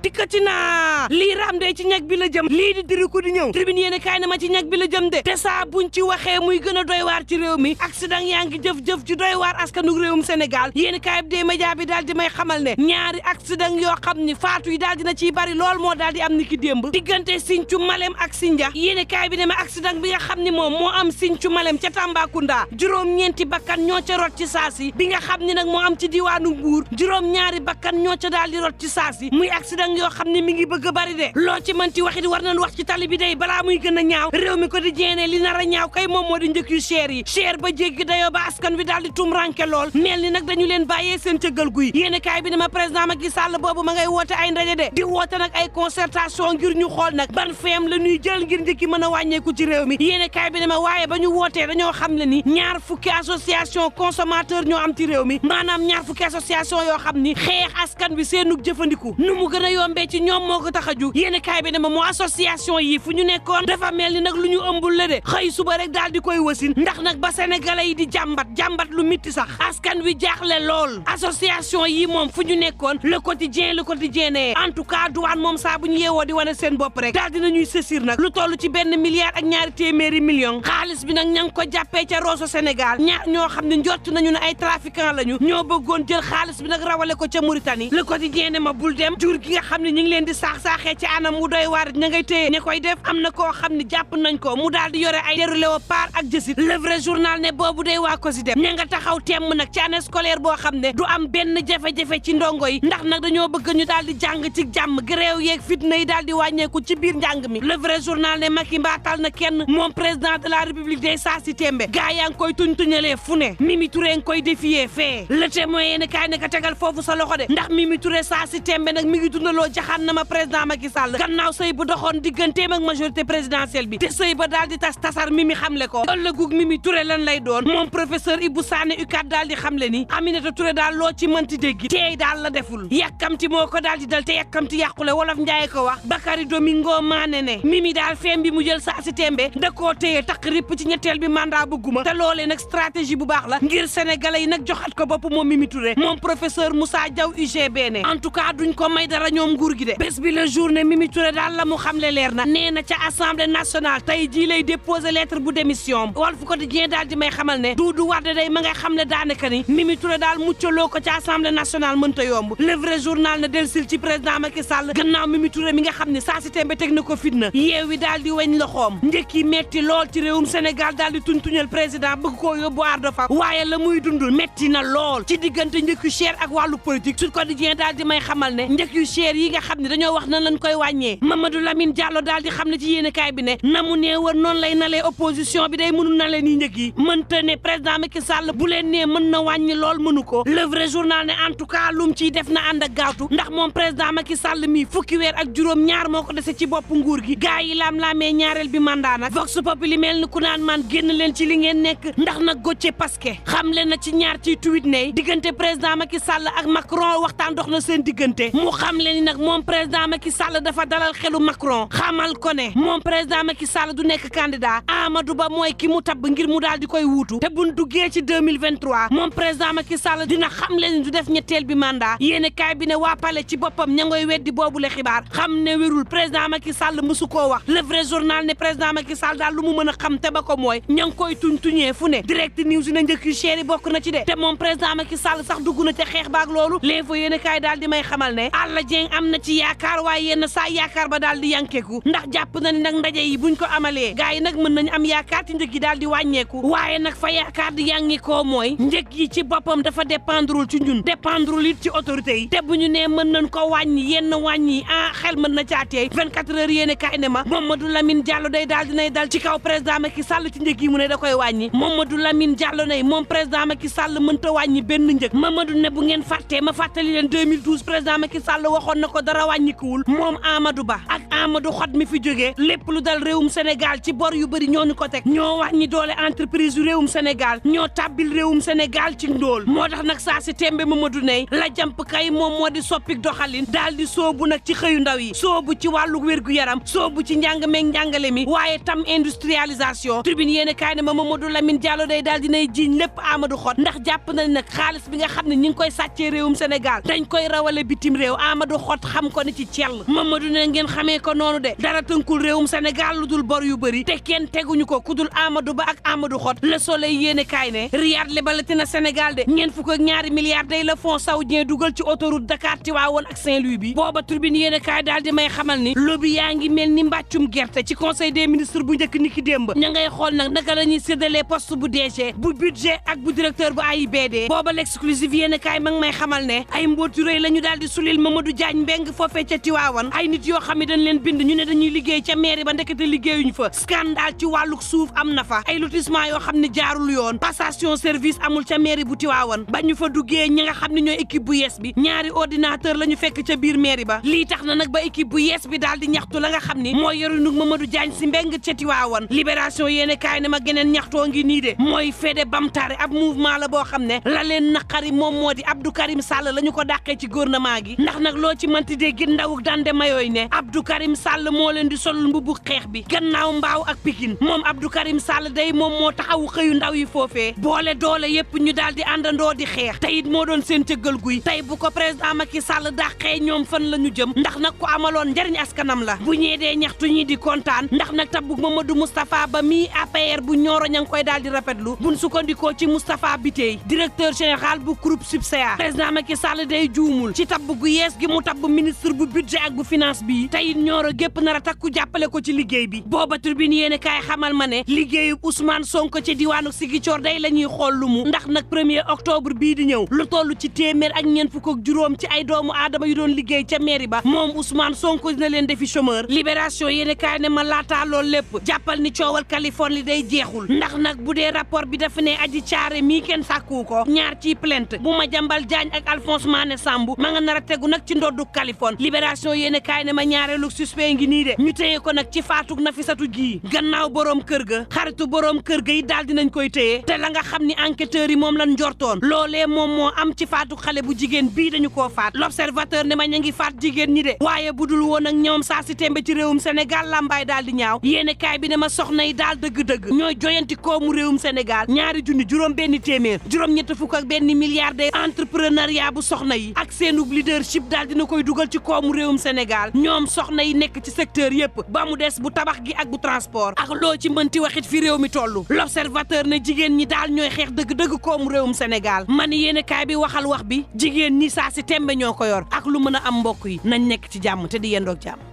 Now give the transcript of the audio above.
dikkati naa lii raam de ci ñag bi la jëm lii di diri ko di ñëw tribune yéen kaay na ma ci ñag bi la jëm de te saa buñ ci waxee muy gën a doy waar ci réew mi accident yaa ngi jëf-jëf ci doy waar askanu réewum Sénégal yéen kaay bi dee média bi daal di may xamal ne ñaari accident yoo xam ni faatu yi daal dina ciy bari lool moo daal di am ni ki démb diggante Sinthiou Malem ak Sindia yéen kaay bi ne ma accident bi nga xam ni moom moo am Sinthiou Malem ca Tambacounda juróom-ñeenti bakkan ñoo ca rot ci saasi bi nga xam ni nag moo am ci diwaanu Mbuur juróom-ñaari bakkan ñoo ca daal di rot ci saasi muy accident yoo xam ne mi ngi bëgg a bari de loo ci mën ci waxit war nañ wax ci tali bi day balaa muy gën a ñaaw réew mi ko di jéene li nar a ñaaw kay moom moo di njëkk yu cher yi cher ba jéggi dayoo ba askan wi daal di tumranke lool mel ni nag dañu leen bàyyee seen cëggal guy yéen kaay bi ne ma président Macky Sall boobu ma ngay woote ay ndaje de di woote nag ay concertation ngir ñu xool nag ban feem la ñuy jël ngir njëkki mën a wàññeeku ci réew mi yéen kaay bi ne ma waaye ba ñu wootee dañoo xam le ni ñaar fukki association consommateur ñoo am ci réew mi maanaam ñaar fukki association yoo xam ni xeex askan wi seenug jëfandiku nu mu gën a yombee ci ñoom moo ko tax a jug yéen kaay bi ne ma moo association yi fu ñu nekkoon dafa mel ni nag lu ñu ëmbul la de xëy suba rek daal di koy wasin ndax nag ba sénégalais yi di jàmbat lu mitti sax askan wi jaaxle lool association yi moom fu ñu nekkoon le quotidien ne en tout cas douane moom saa bu ñu yeewoo di wane seen bopp rek daal dina ñuy sësir nag lu toll ci 1 milliard ak ñaari téeméeri million xaalis bi nag ña ngi ko jàppee ca Rosso Sénégal ñaar ñoo xam ne njott nañu ne ay trafiquant lañu ñoo bëggoon jël xaalis bi nag rawale ko ca Mauritanie le quotidien ne ma bul dem jur gi nga xam ne ñu ngi leen di saax-saaxee ci anam wu doy waar ña ngay téye ña koy def am na koo xam ne jàpp nañ ko mu daal di yore ay deru léopard ak jësit le vrai journal ne boobu day waa ko si dem ña nga taxaw temm nag ci année scolaire boo xam ne du am benn jafe-jafe ci ndongo yi ndax nag dañoo bëgg ñu daal di jàng ci jàmm gréew yeeg fitna yi daal di wàññeeku ci biir njàng mi le vrai journal ne Macky mbaatal na kenn moom président de la république day saa si tembe gaa yaa ngi koy tuñ-tuñalee fu ne Mimi Touré ngi koy défier fee le témoin yéen kaay ne ka tegal foofu sa loxo de ndax Mimi Touré saa si tembe nag mi ngi dundaloo jaxaan na ma président Macky Sall gannaaw sëy bu doxoon digganteem ak majorité présidentielle bi te sëy ba daal di tasar Mimi xamle ko ëllëgug Mimi Touré lan lay doon moom professeur Ibou Sané UCAD daal di xamle ni Aminata Touré daal loo ci mënti dégg teey daal la deful yàkkamti moo ko daal di dal te yàkkamti yàqule wolof Njaay ko wax Bakary Domingo Mané ne Mimi daal feem bi mu jël saa si tembe da koo téye takk ripp ci ñetteel bi mandat bëgguma te loolee nag stratégie bu baax la ngir sénégalais yi nag joxat ko bopp moom Mimi Touré moom professeur Moussa Diaw UGB ne en tout cas duñ ko may dara ñoom nguur gi de bés bi la journée Mimi Touré daal la mu xamle leer na nee na ca assemblée nationale tey jii lay déposer lettre bu démission Walf Quotidien daal di may xamal ne Doudou Wade day ma ngay xam ne daanaka ni Mimi Touré daal muccaloo ko ca assemblée nationale mënta yomb le vrai journal na delsil ci président Macky Sall gannaaw Mimi Touré mi nga xam ne saa si tembe teg na ko fitna yeewi daal di weñ loxoom njëkki metti lool ci réewum Sénégal daal di tuñtuñal président bëgg koo yóbbu aar dafa waaye la muy dund metti na lool ci diggante njëkk yu cher ak wàllu politique Sud Quotidien daal di may xamal ne njëkk yu cher yi nga xam ne dañoo wax nan lañ koy wàññee Mamadou Lamine Diallo daal di xam ne ci yéenekaay bi ne na mu nee woon noonu lay nalee opposition bi day mënul na leen yi njëkk yi mënta ne président Macky Sall bu leen nee mën na wàññi lool mënu ko le vrai journal ne en tout cas lum ciy def na ànd ak gaawtu ndax moom président Macky Sall mi fukki weer ak juróom ñaar moo ko dese ci bopp nguur gi gaa yi laam-laamee ñaareel bi mandat nag Vox Populi mel ni ku naan man génn leen ci li ngeen nekk ndax nag gocce paske xam leen na ci ñaar ciy tweet ne diggante président Macky Sall ak Macron waxtaan dox na seen diggante mu xam leen ni nag moom président Macky Sall dafa dalal xelu Macron xamal ko ne moom président Macky Sall du nekk candidat Amadou Ba mooy ki mu tabb ngir mu daal di koy wuutu te buñ duggee ci 2023 moom président Macky Sall dina xam leen ni du def ñetteel bi mandat yéene kaay bi ne waa Palais ci boppam ña ngoy weddi boobu le xibaar xam ne wérul président Macky Sall mësu koo wax le vrai journal ne président Macky Sall daal lu mu mën a xam te ba ko mooy ña ngi koy tuñee fu ne direct news na njëkk yu cher yi bokk na ci de te moom président Macky Sall sax dugg na ca xeex baak loolu l'info yéene kaay daal di may xamal ne Alla Dieng am na ci yaakaar waaye yenn saa yaakaar ba daal di yankeeku ndax jàpp na ni nag ndaje yi buñ ko amalee gars yi nag mën nañ am yaakaar ci njëg yi daal di wàññeeku waaye nag fa yaakaar di yangi koo mooy njëg yi ci boppam dafa dépendrul ci ñun dépendrul it ci autorité yi te bu ñu nee mën nañ ko wàññi yenn wàññi xel mën na caateey 24 heures yéene kaay ne ma Mamadou Lamine Diallo day daal dinay dal ci kaw président Macky Sall ci njëg yi mu ne da koy wàññi Mamadou Lamine Diallo ne moom président Macky Sall mënta wàññi benn njëg Mamadou ne bu ngeen fàttee ma fàttali leen 2012 président Macky Sall waxoon na ko dara wàññikuwul moom Amadou Ba ak Amadou Hott mi fi jógee lépp lu dal réewum Sénégal ci bor yu bëri ñoo ñu ko teg ñoo wàññi doole entreprise yu réewum Sénégal ñoo tàbbil réewum Sénégal ci ndóol moo tax nag saa si tembe Mamadou Ney la jàmp kay moom moo di soppik doxalin daal di soobu nag ci xëyu ndaw yi soobu ci wàllu wér-gu-yaram soobu ci njàng meeg njàngale mi waaye tam industrialisation tribune yéene kaay ne ma Mamadou Lamine Diallo day daal dinay jiiñ lépp Amadou Hott ndax jàpp na nag xaalis bi nga xam ne ñi ngi koy sàccee réewum Sénégal dañ koy rawale bitim réew Amadou Hott xam ko ni ci cell Mamadou ne ngeen xamee ko noonu de dara tënkul réewum Sénégal lu dul bor yu bëri te kenn teguñu ko ku dul Amadou Ba ak Amadou Hott Le Soleil yéene kaay ne Riyad lebalati na Sénégal de ñeent fukk ak ñaari milliards day la fonds saoudien dugal ci autoroute Dakar Tivaouane ak Saint-Louis bi booba tribune yéene kaay daal di may xamal ni lobby yaa ngi mel ni mbàccum gerte ci conseil des ministres bu njëkk niki démb ña ngay xool nag naka la ñuy séddalee poste bu DG bu budget ak bu directeur bu AIBD booba l'exclusive yéene kaay ma ngi may xamal ne ay mbootu rëy la ñu daal di sulil Mamadou Diagne Mbeng foofee ca Tivaouane ay nit yoo xam ne dañ leen bind ñu ne dañuy liggéey ca mairie ba ndekete liggéeyuñ fa scandale ci wàllu suuf am na fa ay lotissement yoo xam ne jaarul yoon passation service amul ca mairie bu Tivaouane ba ñu fa duggee ñi nga xam ne ñooy équipe bu yees bi ñaari ordinateur la ñu fekk ca biir mairie ba lii tax na nag ba équipe bu yees bi daal di ñaxtu la nga xam ni mooy yorinu Mamadou Diagne si Mbeng ca Tivaouane libération yéene kaay ne ma geneen ñaxtoo ngi nii de mooy Fede Bamtare ab mouvement la boo xam ne la leen naqari moom moo di Abdou Karim Sall la ñu ko dàqee ci gouvernement gi ndax nag loo ci mënti dégg ndaw dande mayooy ne Abdou Karim Sall moo leen di solul mbubbu xeex bi gannaaw mbaaw ak Pikine moom Abdou Karim Sall day moom moo taxawu xëyu ndaw yi foofee boole doole yépp ñu daal di àndandoo di xeex te it moo doon seen cëggal guy tey bu ko président Macky Sall dàqee ñoom fan la ñu jëm ndax nag ko amaloon njariñ askanam la bu ñee dee ñaxtu ñi di kontaan ndax nag tabbu Mamadou Moustapha Ba mi APR bu ñooro ña ngi koy daal di rafetlu buñ sukkandikoo ci Moustapha Bitèye directeur général bu groupe Subsea président Macky Sall day juumul ci tabb gu yees gi mu tabb ministre bu budget ak bu finance bi tey ñooro gépp nar a takku jàppale ko ci liggéey bi booba tribune yéene kaay xamal ma ne liggéeyu Ousmane Sonko ci diwaanu Ziguinchor day la ñuy xool lu mu ndax nag 1er octobre bii di ñëw lu toll ci téeméer ak ñeent fukk ak juróom ci ay doomu aadama yu doon liggéey ca mairie ba moom Ousmane Sonko dina leen defi chômeur libération yéene kaay ne ma laataa loolu lépp jàppal ni coowal Californie day jeexul ndax nag bu dee rapport bi dafa ne aji caare mii kenn sàkku ko ñaar ciy plainte bu ma jambal Diagne ak Alphonse Mané Sambou ma nga nar a tegu nag ci ndoddu Californie libération yéene kaay ne ma ñaareelu suspect ngi nii de ñu téye ko nag ci faatuk Nafisatu gi gannaaw boroom kër ga xaritu boroom kër ga yi daal dinañ koy téye te la nga xam ni enquêteurs yi moom lan njortoon loolee moom moo am ci faatuk xale bu jigéen bii dañu koo faat l'observateur ne ma ña ngi faat jigéen ñi de waaye bu dul woon ak ñoom saa si tembe ci réewum Sénégal lambaay daal di ñaaw yéene kaay bi ne ma soxna yi daal dëgg-dëgg ñooy joyanti koomu réewum Sénégal ñaari junni juróom benn téeméer juróom-ñett fukk ak benn milliard de entrepreneuriat bu soxna yi ak seenub leadership daal dina koy dugal ci koomu réewum Sénégal ñoom soxna yi nekk ci secteur yépp ba mu des bu tabax gi ak bu transport ak loo ci mënti waxit fi réew mi toll l'observateur ne jigéen ñi daal ñooy xeex dëgg-dëgg koomu réewum Sénégal man yéene kaay bi waxal wax bi jigéen ñi saa si tembe ñoo ko yor ak lu mën a am mbokk yi nañ nekk ci jàmm te di yendoog jàmm